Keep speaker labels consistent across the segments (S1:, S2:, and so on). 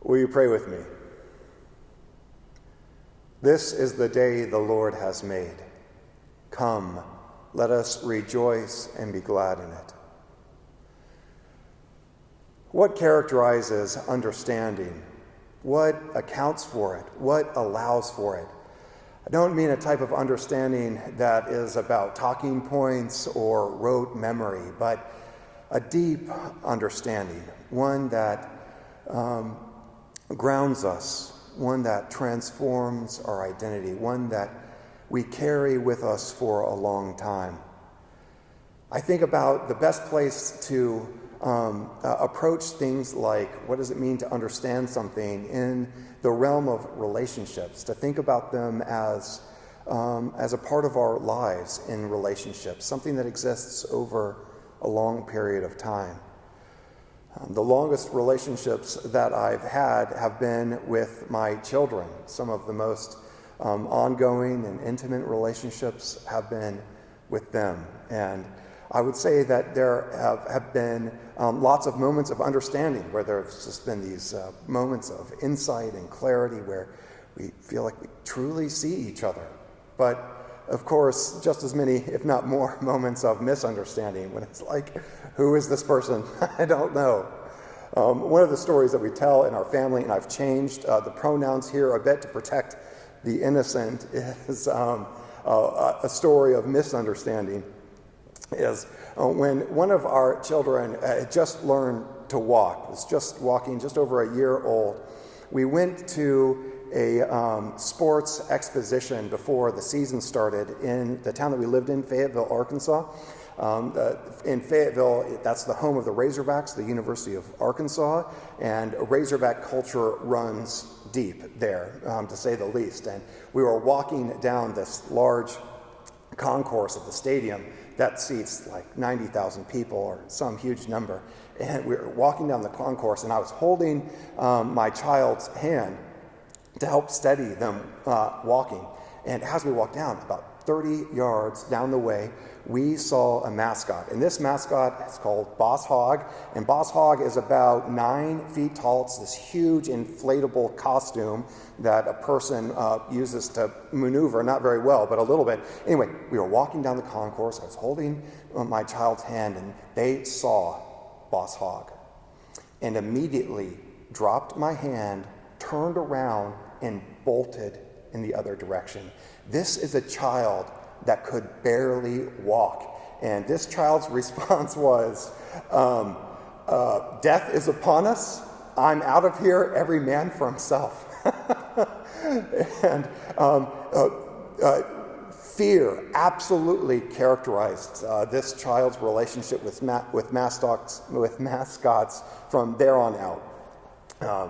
S1: Will you pray with me? This is the day the Lord has made. Come, let us rejoice and be glad in it. What characterizes understanding? What accounts for it? What allows for it? I don't mean a type of understanding that is about talking points or rote memory, but a deep understanding, one that grounds us, one that transforms our identity, one that we carry with us for a long time. I think about the best place to approach things like what does it mean to understand something in the realm of relationships, to think about them as a part of our lives in relationships, something that exists over a long period of time. The longest relationships that I've had have been with my children. Some of the most ongoing and intimate relationships have been with them. And I would say that there have been lots of moments of understanding where there's just been these moments of insight and clarity where we feel like we truly see each other. But of course, just as many, if not more, moments of misunderstanding when it's like, who is this person? I don't know. One of the stories that we tell in our family, and I've changed the pronouns here a bit to protect the innocent, is a story of misunderstanding. Is when one of our children had just learned to walk, was just walking, just over a year old, we went to a sports exposition before the season started in the town that we lived in, Fayetteville, Arkansas. In Fayetteville, that's the home of the Razorbacks, the University of Arkansas, and Razorback culture runs deep there, to say the least. And we were walking down this large concourse of the stadium that seats like 90,000 people or some huge number. And we were walking down the concourse, and I was holding my child's hand to help steady them walking. And as we walked down, about 30 yards down the way, we saw a mascot. And this mascot is called Boss Hog. And Boss Hog is about 9 feet tall. It's this huge inflatable costume that a person uses to maneuver, not very well, but a little bit. Anyway, we were walking down the concourse. I was holding my child's hand, and they saw Boss Hog. And immediately dropped my hand, turned around, and bolted in the other direction. This is a child that could barely walk. And this child's response was, death is upon us. I'm out of here, every man for himself. And fear absolutely characterized this child's relationship with mascots from there on out.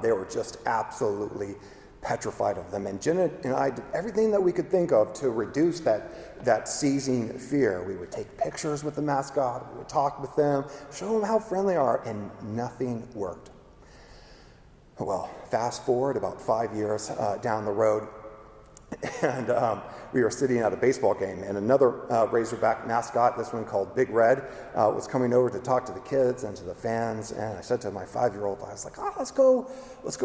S1: They were just absolutely petrified of them. And Jenna and I did everything that we could think of to reduce that seizing fear. We would take pictures with the mascot, we would talk with them, show them how friendly they are, and nothing worked. Well, fast forward about 5 years down the road, and we were sitting at a baseball game, and another Razorback mascot, this one called Big Red, was coming over to talk to the kids and to the fans. And I said to my 5-year-old, I was like, let's go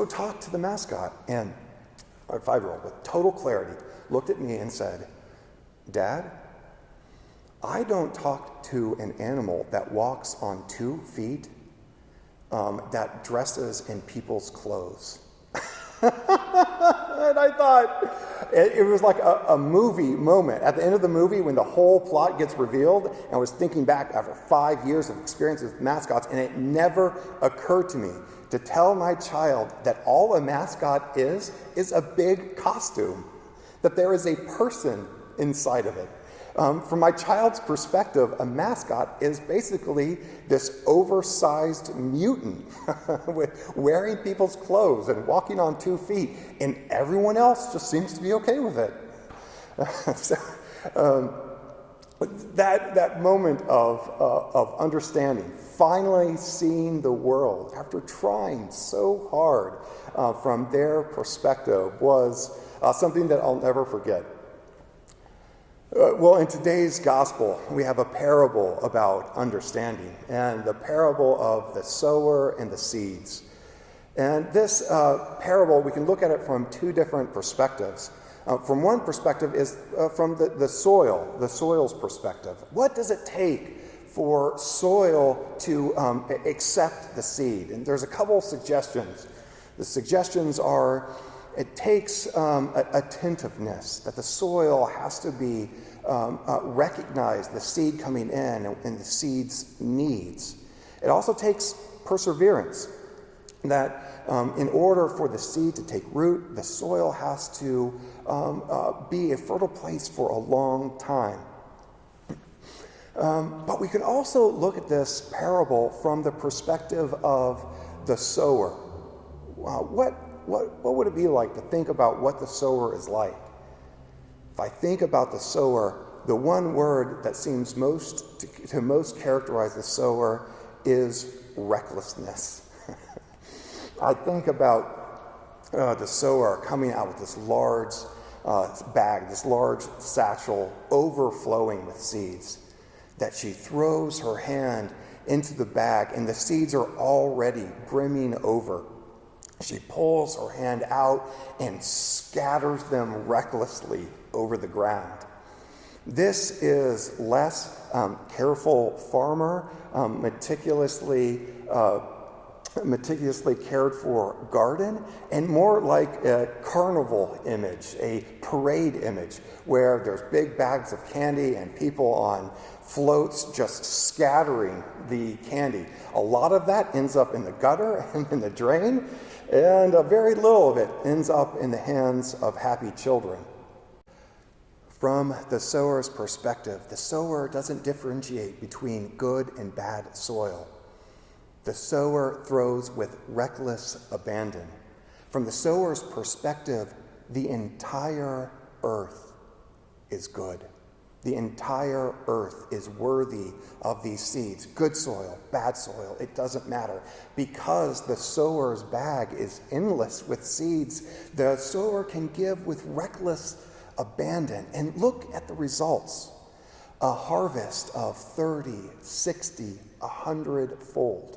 S1: talk to the mascot. And our 5-year-old, with total clarity, looked at me and said, Dad, I don't talk to an animal that walks on 2 feet, that dresses in people's clothes. And I thought, it was like a movie moment. At the end of the movie, when the whole plot gets revealed, and I was thinking back after 5 years of experience with mascots, and it never occurred to me to tell my child that all a mascot is a big costume, that there is a person inside of it. From my child's perspective, a mascot is basically this oversized mutant wearing people's clothes and walking on 2 feet, and everyone else just seems to be okay with it. That moment of understanding, finally seeing the world after trying so hard from their perspective, was something that I'll never forget. Well, in today's gospel, we have a parable about understanding, and the parable of the sower and the seeds. And this parable, we can look at it from two different perspectives. From one perspective is from the soil's perspective. What does it take for soil to accept the seed? And there's a couple suggestions. The suggestions are it takes attentiveness, that the soil has to be recognize the seed coming in and the seed's needs. It also takes perseverance, that in order for the seed to take root, the soil has to be a fertile place for a long time. But we can also look at this parable from the perspective of the sower. What would it be like to think about what the sower is like? If I think about the sower, the one word that seems to most characterize the sower is recklessness. I think about the sower coming out with this large bag, this large satchel overflowing with seeds, that she throws her hand into the bag and the seeds are already brimming over. She pulls her hand out and scatters them recklessly over the ground. This is less careful farmer, meticulously cared for garden, and more like a carnival image, a parade image, where there's big bags of candy and people on floats just scattering the candy. A lot of that ends up in the gutter and in the drain, and very little of it ends up in the hands of happy children. From the sower's perspective, the sower doesn't differentiate between good and bad soil. The sower throws with reckless abandon. From the sower's perspective, the entire earth is good. The entire earth is worthy of these seeds. Good soil, bad soil, it doesn't matter. Because the sower's bag is endless with seeds, the sower can give with reckless abandon. And look at the results. A harvest of 30, 60, 100-fold.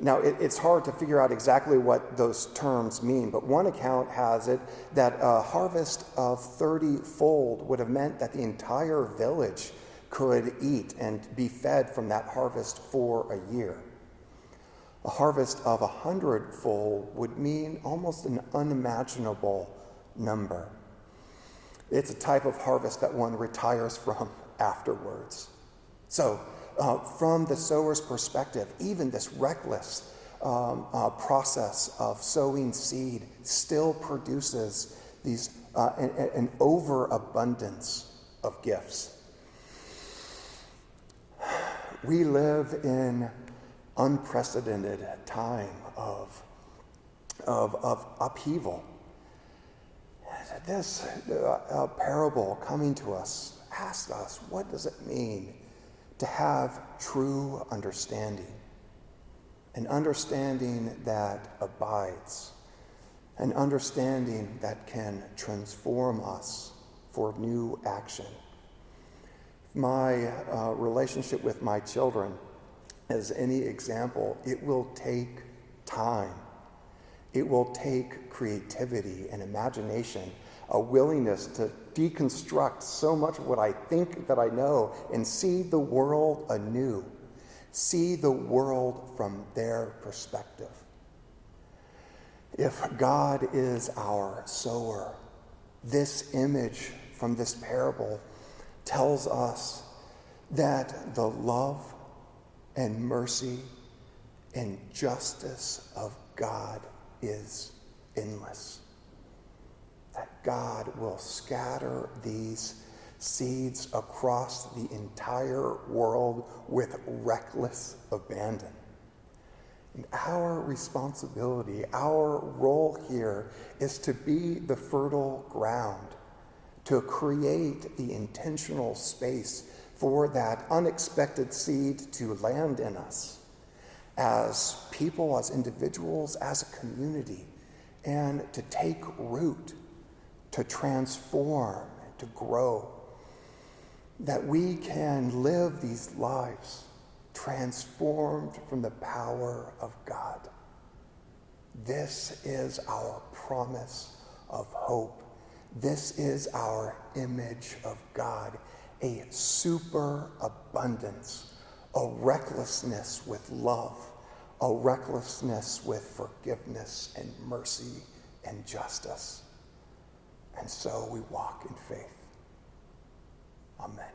S1: Now, it's hard to figure out exactly what those terms mean, but one account has it that a harvest of 30-fold would have meant that the entire village could eat and be fed from that harvest for a year. A harvest of 100-fold would mean almost an unimaginable number. It's a type of harvest that one retires from afterwards. So, from the sower's perspective, even this reckless process of sowing seed still produces an overabundance of gifts. We live in unprecedented time of upheaval. This parable coming to us asks us, what does it mean to have true understanding, an understanding that abides, an understanding that can transform us for new action? My relationship with my children is any example. It will take time. It will take creativity and imagination, a willingness to deconstruct so much of what I think that I know and see the world anew, see the world from their perspective. If God is our sower, this image from this parable tells us that the love and mercy and justice of God is endless. That God will scatter these seeds across the entire world with reckless abandon. And our responsibility, our role here is to be the fertile ground, to create the intentional space for that unexpected seed to land in us as people, as individuals, as a community, and to take root, to transform, to grow, that we can live these lives transformed from the power of God. This is our promise of hope. This is our image of God, a superabundance, a recklessness with love, a recklessness with forgiveness and mercy and justice. And so we walk in faith. Amen.